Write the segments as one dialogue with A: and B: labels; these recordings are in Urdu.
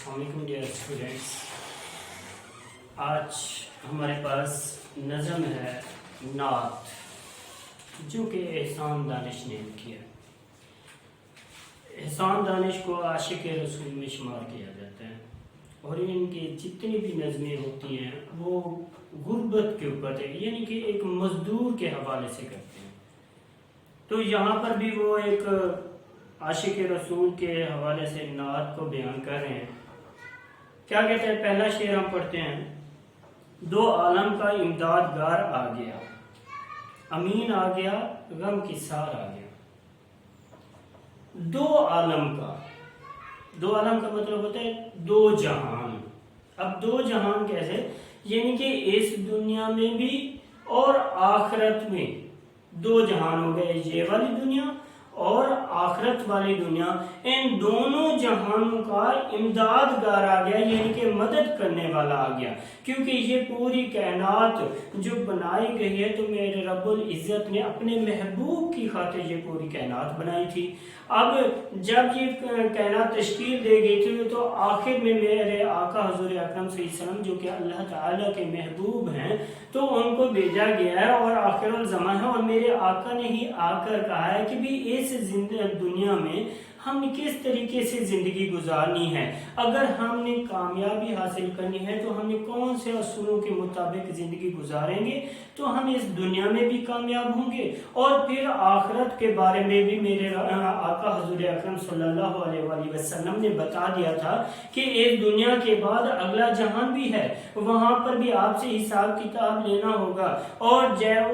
A: السلام علیکم ڈیئر اسٹوڈینٹس. آج ہمارے پاس نظم ہے نعت جو کہ احسان دانش نے کیا. احسان دانش کو عاشق رسول میں شمار کیا جاتا ہے اور ان کی جتنی بھی نظمیں ہوتی ہیں وہ غربت کے اوپر ہے، یعنی کہ ایک مزدور کے حوالے سے کرتے ہیں. تو یہاں پر بھی وہ ایک عاشق رسول کے حوالے سے نعت کو بیان کر رہے ہیں. کیا کہتے ہیں؟ پہلا شعر ہم پڑھتے ہیں. دو عالم کا امدادگار آ گیا، امین آ گیا، غم کی سار آ گیا. دو عالم کا مطلب ہوتا ہے دو جہان. اب دو جہان کیسے؟ یعنی کہ اس دنیا میں بھی اور آخرت میں دو جہان ہو گئے، یہ والی دنیا اور آخرت والی دنیا. ان دونوں جہانوں کا امدادگار آ گیا، یعنی کہ مدد کرنے والا آ گیا. کیونکہ یہ پوری کائنات جو بنائی گئی ہے تو میرے رب العزت نے اپنے محبوب کی خاطر یہ پوری کائنات بنائی تھی. اب جب یہ کائنات تشکیل دے گئی تھی تو آخر میں میرے آقا حضور اکرم صلی اللہ علیہ وسلم جو کہ اللہ تعالیٰ کے محبوب ہیں تو ان کو بھیجا گیا ہے اور آخر الزمان ہے. اور میرے آقا نے ہی آ کر کہا ہے کہ بھی اس دنیا میں ہم نے کس طریقے سے زندگی گزارنی ہے. اگر ہم نے کامیابی حاصل کرنی ہے تو ہم نے کون سے اصولوں کے مطابق زندگی گزاریں گے تو ہم اس دنیا میں بھی کامیاب ہوں گے اور پھر آخرت کے بارے میں بھی میرے آقا حضور اکرم صلی اللہ علیہ وآلہ وسلم نے بتا دیا تھا کہ اس دنیا کے بعد اگلا جہان بھی ہے، وہاں پر بھی آپ سے حساب کتاب لینا ہوگا. اور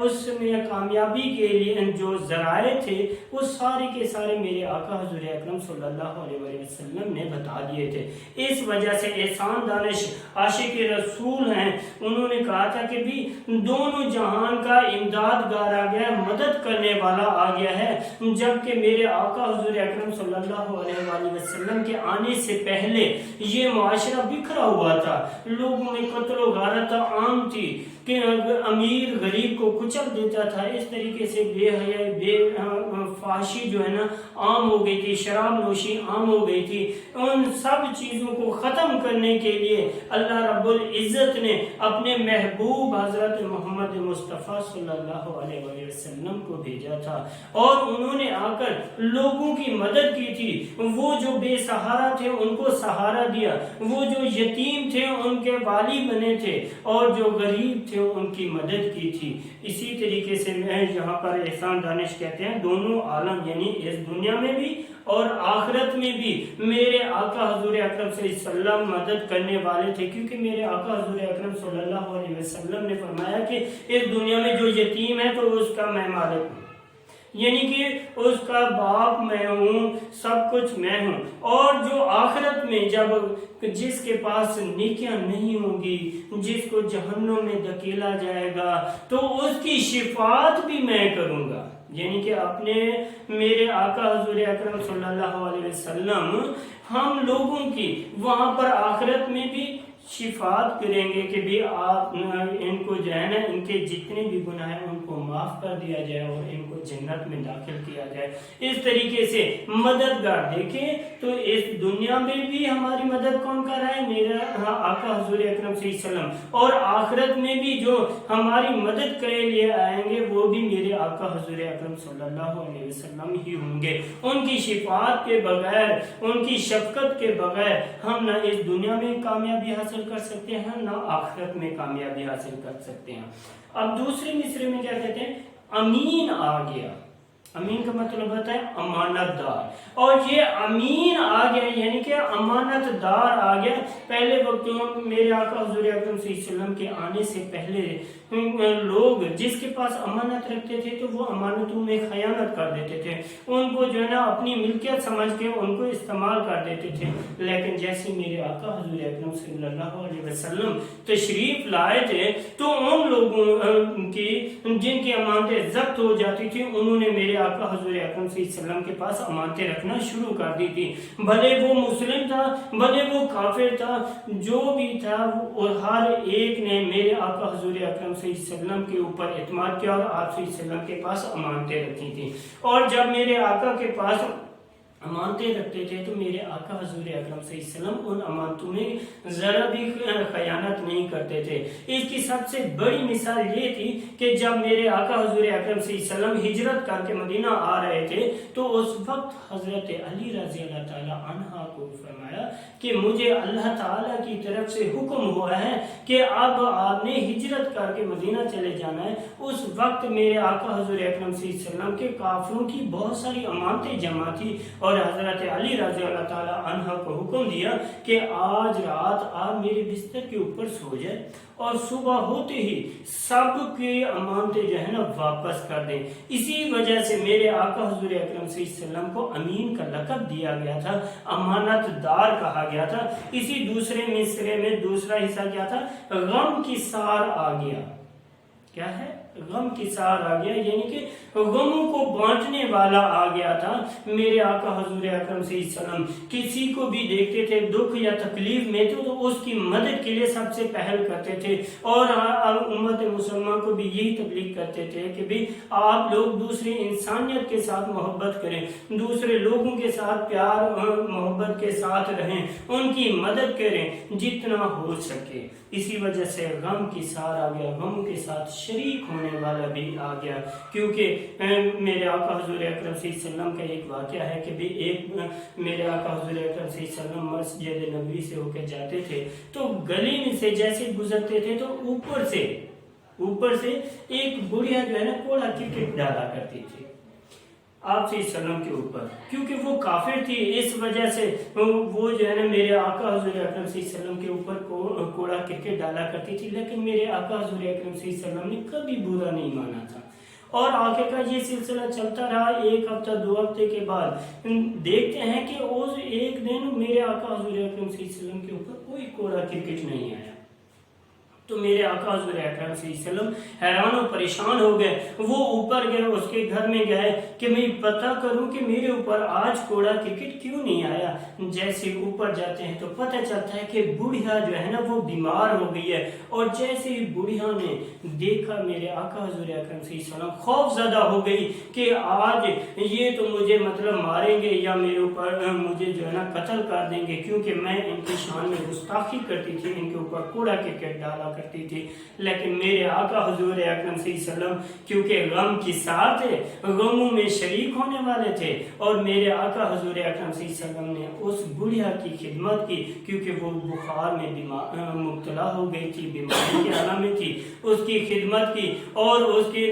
A: اس میں کامیابی کے لیے جو ذرائع تھے وہ سارے کے سارے میرے آقا حضور اکرم صلی اللہ علیہ وسلم نے بتا دیے تھے. اس وجہ سے احسان دانش عاشق رسول ہیں، انہوں نے کہا تھا کہ بھی دونوں جہان کا امدادگار آ گیا، مدد کرنے والا آ گیا ہے. جبکہ میرے آقا حضور اکرم صلی اللہ علیہ وسلم کے آنے سے پہلے یہ معاشرہ بکھرا ہوا تھا، لوگوں میں قتل و غارت عام تھی کہ امیر غریب کو کچل دیتا تھا. اس طریقے سے بے حیائی بے فحاشی جو ہے نا عام ہو گئی تھی، شراب نوشی عام ہو گئی تھی. ان سب چیزوں کو ختم کرنے کے لیے اللہ رب العزت نے اپنے محبوب حضرت محمد مصطفیٰ صلی اللہ علیہ وسلم کو بھیجا تھا اور انہوں نے آ کر لوگوں کی مدد کی تھی. وہ جو بے سہارا تھے ان کو سہارا دیا، وہ جو یتیم تھے ان کے والی بنے تھے اور جو غریب تھے ان کی مدد کی تھی. اسی طریقے سے میں یہاں پر احسان دانش کہتے ہیں دونوں عالم یعنی اس دنیا میں بھی اور آخرت میں بھی میرے آقا حضور اکرم صلی اللہ علیہ وسلم مدد کرنے والے تھے. کیونکہ میرے آقا حضور اکرم صلی اللہ علیہ وسلم نے فرمایا کہ اس دنیا میں جو یتیم ہے تو اس کا میں مالک ہوں، یعنی کہ اس کا باپ میں ہوں، سب کچھ میں ہوں. اور جو آخرت میں جب جس کے پاس نیکیاں نہیں ہوں گی، جس کو جہنم میں دھکیلا جائے گا تو اس کی شفاعت بھی میں کروں گا. یعنی کہ اپنے میرے آقا حضور اکرم صلی اللہ علیہ وسلم ہم لوگوں کی وہاں پر آخرت میں بھی شفاعت کریں گے کہ بھی آپ ان کو جو ہے نا ان کے جتنے بھی گناہ ہیں ان کو معاف کر دیا جائے اور ان کو جنت میں داخل کیا جائے. اس طریقے سے مددگار دیکھیں تو اس دنیا میں بھی ہماری مدد کون کر رہا ہے؟ میرا آقا حضور اکرم صلی اللہ علیہ وسلم. اور آخرت میں بھی جو ہماری مدد کرے لیے آئیں گے وہ بھی میرے آقا حضور اکرم صلی اللہ علیہ وسلم ہی ہوں گے. ان کی شفاعت کے بغیر، ان کی شفقت کے بغیر ہم نہ اس دنیا میں کامیابی حاصل کر سکتے ہیں نہ آخرت میں کامیابی حاصل کر سکتے ہیں. اب دوسرے مصرے میں کیا کہتے ہیں؟ امین آ گیا. امین کا مطلب ہوتا ہے امانت دار. اور یہ امین آ گیا یعنی کہ امانت دار آ گیا. پہلے وقتوں میں میرے آقا حضور اکرم صلی اللہ علیہ وسلم کے آنے سے پہلے لوگ جس کے پاس امانت رکھتے تھے تو وہ امانتوں میں خیانت کر دیتے تھے، ان کو جو ہے نا اپنی ملکیت سمجھ کے ان کو استعمال کر دیتے تھے. لیکن جیسے میرے آقا حضور اکرم صلی اللہ علیہ وسلم تشریف لائے تھے تو ان لوگوں کی جن کی امانتیں ضبط ہو جاتی تھی انہوں نے میرے آقا حضور اکرم صلی اللہ علیہ وسلم کے پاس امانتیں رکھنا شروع کر دی تھی. بھلے وہ مسلم تھا، بھلے وہ کافر تھا، جو بھی تھا اور ہر ایک نے میرے آقا حضور اکرم صلی اللہ علیہ وسلم کے اوپر اعتماد کیا اور آپ صلی اللہ علیہ وسلم کے پاس امانتیں رکھی تھی. اور جب میرے آقا کے پاس امانتیں رکھتے تھے تو میرے آقا حضور اکرم صلی اللہ علیہ وسلم ان امانتوں میں ذرا بھی خیانت نہیں کرتے تھے۔ اس کی سب سے بڑی مثال یہ تھی کہ جب میرے آقا حضور اکرم صلی اللہ علیہ وسلم ہجرت کر کے مدینہ آ رہے تھے تو اس وقت حضرت علی رضی اللہ تعالی عنہ کو فرمایا کہ مجھے اللہ تعالیٰ کی طرف سے حکم ہوا ہے کہ اب آپ نے ہجرت کر کے مدینہ چلے جانا ہے۔ اس وقت میرے آقا حضور اکرم صلی اللہ علیہ وسلم کے کافروں کی بہت ساری امانتیں جمع تھی، اور حضرت علی رضی اللہ تعالی عنہ کو حکم دیا کہ آج رات آپ میرے بستر کے اوپر سو جائے اور صبح ہوتے ہی سب کے امانتیں جو ہے نا واپس کر دیں۔ اسی وجہ سے میرے آقا حضور اکرم صلی اللہ علیہ وسلم کو امین کا لقب دیا گیا تھا، امانت دار کہا گیا تھا۔ اسی دوسرے مصرے میں دوسرا حصہ کیا تھا؟ غم کی سار آ گیا۔ کیا ہے؟ غم کی سار آ گیا، یعنی کہ غموں کو بانٹنے والا آ گیا تھا۔ میرے آقا حضور اکرم صلی اللہ علیہ وسلم کسی کو بھی دیکھتے تھے دکھ یا تکلیف میں تو اس کی مدد کے لیے سب سے پہل کرتے تھے، اور امت مسلمان کو بھی یہی تبلیغ کرتے تھے کہ بھی آپ لوگ دوسری انسانیت کے ساتھ محبت کریں، دوسرے لوگوں کے ساتھ پیار محبت کے ساتھ رہیں، ان کی مدد کریں جتنا ہو سکے۔ اسی وجہ سے غم کی سار آ گیا، غم کے ساتھ شریک ہونے والا بھی آ گیا، کیونکہ میرے آقا حضور اکرم صلی اللہ علیہ وسلم کا ایک واقعہ ہے کہ بھی ایک میرے آقا حضور اکرم صلی اللہ علیہ وسلم مسجد نبوی سے ہو کے جاتے تھے تو گلی میں سے جیسے گزرتے تھے تو اوپر سے ایک بڑھیا جو ہے نا کوڑا کرکٹ ڈالا کرتی تھی آپ صلی اللہ علیہ وسلم کے اوپر، کیونکہ وہ کافر تھی، اس وجہ سے وہ جو ہے نا میرے آقا حضور اکرم صلی اللہ علیہ وسلم کے اوپر کوڑا کرکٹ ڈالا کرتی تھی، لیکن میرے آقا حضور اکرم صلی اللہ علیہ وسلم نے کبھی برا نہیں مانا تھا۔ اور آگے کا یہ سلسلہ چلتا رہا۔ ایک ہفتہ 2 ہفتے کے بعد دیکھتے ہیں کہ اس ایک دن میرے آقا حضور اکرم صلی اللہ علیہ وسلم کے اوپر کوئی کوڑا کرکٹ نہیں آیا، تو میرے آقا حضور اکرم صلی اللہ علیہ وسلم حیران و پریشان ہو گئے۔ وہ اوپر گئے، اس کے گھر میں گئے کہ میں پتہ کروں کہ میرے اوپر آج کوڑا کرکٹ کیوں نہیں آیا۔ جیسے اوپر جاتے ہیں تو پتہ چلتا ہے کہ بڑھیا جو ہے نا وہ بیمار ہو گئی ہے، اور جیسے ہی بڑھیا نے دیکھا میرے آقا حضور اکرم صلی اللہ علیہ وسلم خوف زدہ ہو گئی کہ آج یہ تو مجھے مطلب ماریں گے یا میرے اوپر مجھے جو ہے نا قتل کر دیں گے، کیونکہ میں ان کی شان میں گستاخی کرتی تھی، ان کے اوپر کوڑا کرکٹ ڈالا کرتی تھی۔ لیکن میرے آقا حضور اکرم صلی اللہ علیہ وسلم کیونکہ غم کی سار تھے، غموں میں شریک ہونے والے تھے، اور میرے آقا حضور اکرم صلی اللہ علیہ وسلم نے اس بڑھیا کی خدمت کی، کیونکہ وہ بخار میں مبتلا ہو گئی تھی، بیماری کے عالم میں تھی، اس کی خدمت کی اور اس کی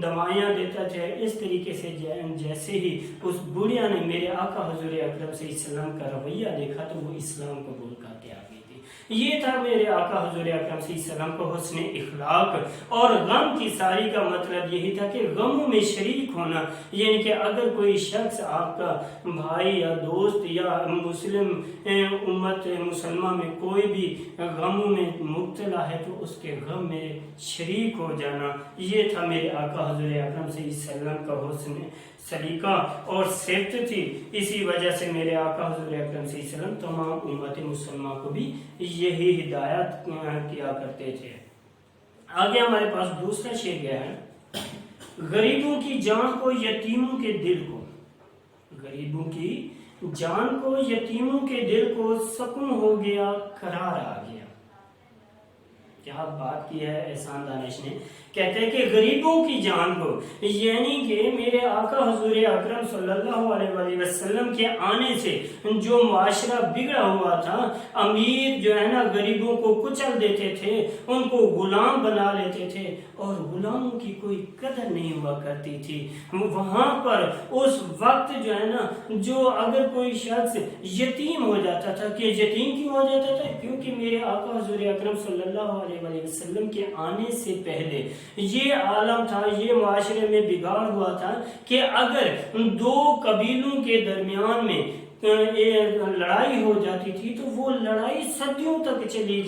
A: دوائیاں دیتا تھے۔ اس طریقے سے جیسے ہی اس بڑھیا نے میرے آقا حضور اکرم صلی اللہ علیہ وسلم کا رویہ دیکھا تو وہ اسلام قبول کرتے آ گئی تھی۔ یہ تھا میرے آقا حضور اکرم صلی اللہ علیہ وسلم کو حسن اخلاق، اور غم کی ساری کا مطلب یہی تھا کہ غموں میں شریک ہونا، یعنی کہ اگر کوئی شخص آپ کا بھائی یا دوست یا مسلم امت مسلمہ میں کوئی بھی غموں میں مبتلا ہے تو اس کے غم میں شریک ہو جانا، یہ تھا میرے آقا حضور اکرم صلی اللہ علیہ وسلم کا حسن سلیقہ اور صفت تھی۔ اسی وجہ سے میرے آقا حضور اکرم صلی اللہ علیہ وسلم تمام امت مسلمہ کو بھی یہی ہدایت کیا کرتے تھے۔ آگے ہمارے پاس دوسرا شعر گیا ہے، غریبوں کی جان کو یتیموں کے دل کو، غریبوں کی جان کو یتیموں کے دل کو سکون ہو گیا، قرار آ گیا۔ کیا بات کی ہے احسان دانش نے، کہتے ہیں کہ غریبوں کی جان کو، یعنی کہ میرے آقا حضور اکرم صلی اللہ علیہ وسلم کے آنے سے جو معاشرہ بگڑا ہوا تھا، امیر جو ہے نا غریبوں کو کچل دیتے تھے، ان کو غلام بنا لیتے تھے، اور غلاموں کی کوئی قدر نہیں ہوا کرتی تھی۔ وہاں پر اس وقت جو ہے نا جو اگر کوئی شخص یتیم ہو جاتا تھا، کہ یتیم کیوں ہو جاتا تھا؟ کیونکہ میرے آقا حضور اکرم صلی اللہ علیہ وسلم کے آنے سے پہلے یہ عالم تھا، یہ معاشرے میں بگاڑ ہوا تھا کہ اگر 2 قبیلوں کے درمیان میں لڑائی ہو جاتی تھی تو وہ لڑائی صدیوں تک چلی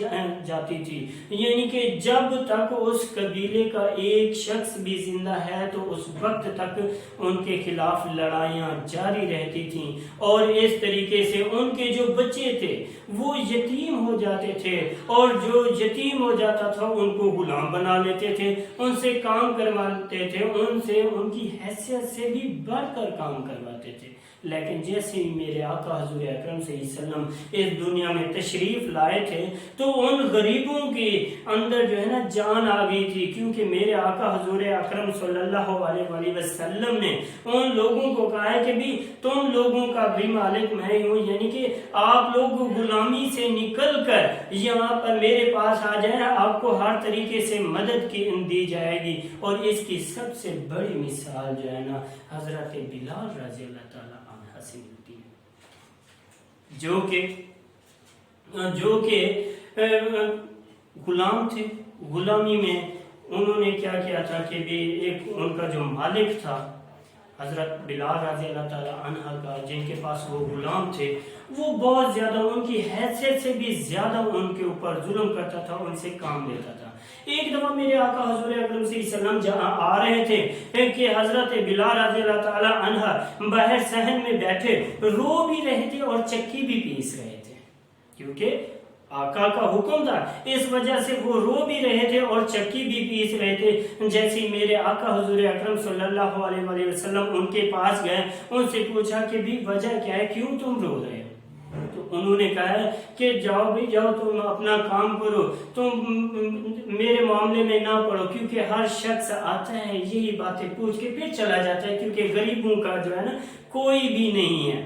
A: جاتی تھی، یعنی کہ جب تک اس قبیلے کا ایک شخص بھی زندہ ہے تو اس وقت تک ان کے خلاف لڑائیاں جاری رہتی تھیں، اور اس طریقے سے ان کے جو بچے تھے وہ یتیم ہو جاتے تھے، اور جو یتیم ہو جاتا تھا ان کو غلام بنا لیتے تھے، ان سے کام کرواتے تھے، ان سے ان کی حیثیت سے بھی بڑھ کر کام کرواتے تھے۔ لیکن جیسے ہی میرے آقا حضور اکرم صلی اللہ علیہ وسلم اس دنیا میں تشریف لائے تھے تو ان غریبوں کے اندر جو ہے نا جان آ گئی تھی، کیونکہ میرے آقا حضور اکرم صلی اللہ علیہ وسلم نے ان لوگوں کو کہا ہے کہ بھی تم لوگوں کا بھی مالک میں ہوں، یعنی کہ آپ لوگ غلامی سے نکل کر یہاں پر میرے پاس آ جائیں، آپ کو ہر طریقے سے مدد دی جائے گی۔ اور اس کی سب سے بڑی مثال جو ہے نا حضرت بلال رضی اللہ تعالی عنہ سے ملتی ہے، جو کہ غلام تھے۔ غلامی میں انہوں نے کیا کیا تھا کہ بھی ایک ان کا جو مالک تھا حضرت بلال رضی اللہ تعالی عنہ کا، جن کے پاس وہ غلام تھے، وہ بہت زیادہ ان کی حیثیت سے بھی زیادہ ان کے اوپر ظلم کرتا تھا، ان سے کام لیتا تھا۔ ایک دفعہ میرے آقا حضور اکرم صلی اللہ علیہ وسلم جہاں آ رہے تھے کہ حضرت بلال رضی اللہ تعالی عنہ باہر صحن میں بیٹھے رو بھی رہے تھے اور چکی بھی پیس رہے تھے، کیونکہ آقا کا حکم تھا، اس وجہ سے وہ رو بھی رہے تھے اور چکی بھی پیس رہے تھے۔ جیسے میرے آقا حضور اکرم صلی اللہ علیہ وسلم ان کے پاس گئے، ان سے پوچھا کہ بھی وجہ کیا ہے، کیوں تم رو رہے ہو؟ تو انہوں نے کہا کہ جاؤ بھی جاؤ، تم اپنا کام کرو، تم میرے معاملے میں نہ پڑو، کیونکہ ہر شخص آتا ہے یہی باتیں پوچھ کے پھر چلا جاتا ہے، کیونکہ غریبوں کا جو ہے نا کوئی بھی نہیں ہے،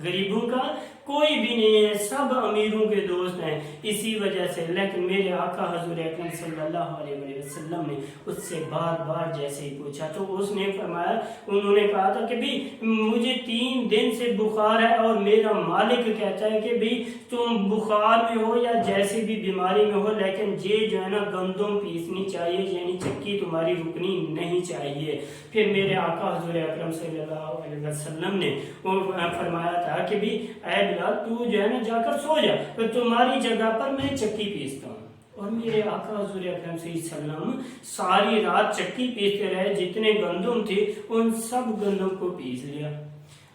A: غریبوں کا کوئی بھی نہیں ہے، سب امیروں کے دوست ہیں، اسی وجہ سے۔ لیکن میرے آقا حضور اکرم صلی اللہ علیہ وسلم نے اس سے بار بار جیسے ہی پوچھا تو اس نے فرمایا، انہوں نے کہا تھا کہ بھی مجھے 3 دن سے بخار ہے اور میرا مالک کہتا ہے کہ بھی تم بخار میں ہو یا جیسی بھی بیماری میں ہو، لیکن یہ جو ہے نا گندم پیسنی چاہیے، یعنی چکی تمہاری رکنی نہیں چاہیے۔ پھر میرے آقا حضور اکرم صلی اللہ علیہ وسلم نے فرمایا تھا کہ بھی اے بلال تو جو ہے نا جا کر سو جا، تو تمہاری جگہ پر میں چکی پیستا ہوں۔ اور میرے آقا حضور اکرم صلی اللہ علیہ وسلم ساری رات چکی پیستے رہے، جتنے گندم تھے ان سب گندم کو پیس لیا۔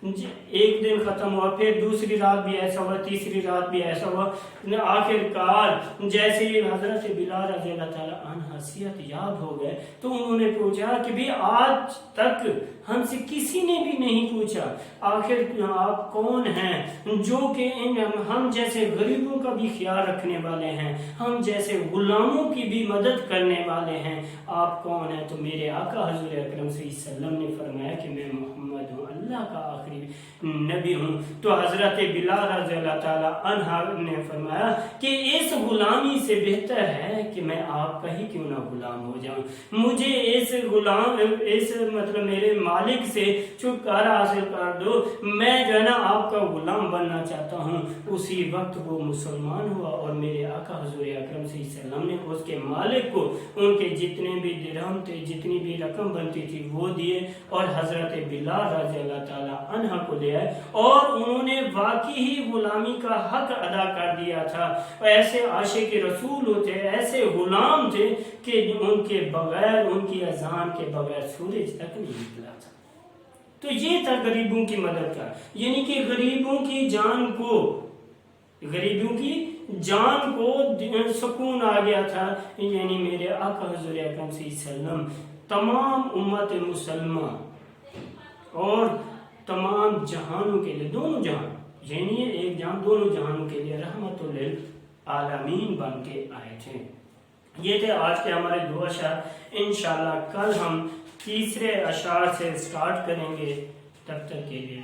A: ایک دن ختم ہوا، پھر دوسری رات بھی ایسا ہوا، تیسری رات بھی ایسا ہوا، آخر کار جیسے ہی حضرت بلال رضی اللہ تعالی عنہ صحت یاب ہو گئے تو انہوں نے پوچھا کہ بھی آج تک ہم سے کسی نے بھی نہیں پوچھا آخر آپ کون ہیں جو کہ ہم جیسے غریبوں کا بھی خیال رکھنے والے ہیں، ہم جیسے غلاموں کی بھی مدد کرنے والے ہیں، آپ کون ہیں؟ تو میرے آقا حضور اکرم صلی اللہ علیہ وسلم نے فرمایا کہ میں محمد ہوں، اللہ کا آخری نبی ہوں۔ تو حضرت بلال رضی اللہ تعالی عنہ نے فرمایا کہ اس غلامی سے بہتر ہے کہ میں آپ کا ہی کیوں نہ غلام ہو جاؤں، مجھے اس مطلب میرے مالک سے چھٹکارا حاصل کر دو، میں جو ہے نا آپ کا غلام بننا چاہتا ہوں۔ اسی وقت وہ مسلمان ہوا اور میرے آقا حضور اکرم صلی اللہ علیہ وسلم نے اس کے مالک کو ان کے جتنے بھی درہم تھے، جتنی بھی رقم بنتی تھی وہ دیے اور حضرت بلال رضی اللہ تعالی عنہ کو لے آئے، اور انہوں نے واقعی ہی غلامی کا حق ادا کر دیا تھا۔ ایسے عاشق رسول ہوتے، ایسے غلام تھے کہ ان کے بغیر، ان کی اذان کے بغیر سورج تک نہیں نکلا تھا۔ تو یہ تھا غریبوں کی مدد کا، یعنی کہ غریبوں کی جان کو سکون آ گیا تھا، یعنی میرے آقا حضور اکرم صلی اللہ علیہ وسلم تمام امت مسلمہ اور تمام جہانوں کے لیے، دونوں جہان یعنی ایک جہان، دونوں جہانوں کے لیے رحمت للعالمین بن کے آئے تھے۔ یہ تھے آج کے ہمارے 2 اشعار۔ انشاءاللہ کل ہم تیسرے اشعار سے سٹارٹ کریں گے، تب تک کے لیے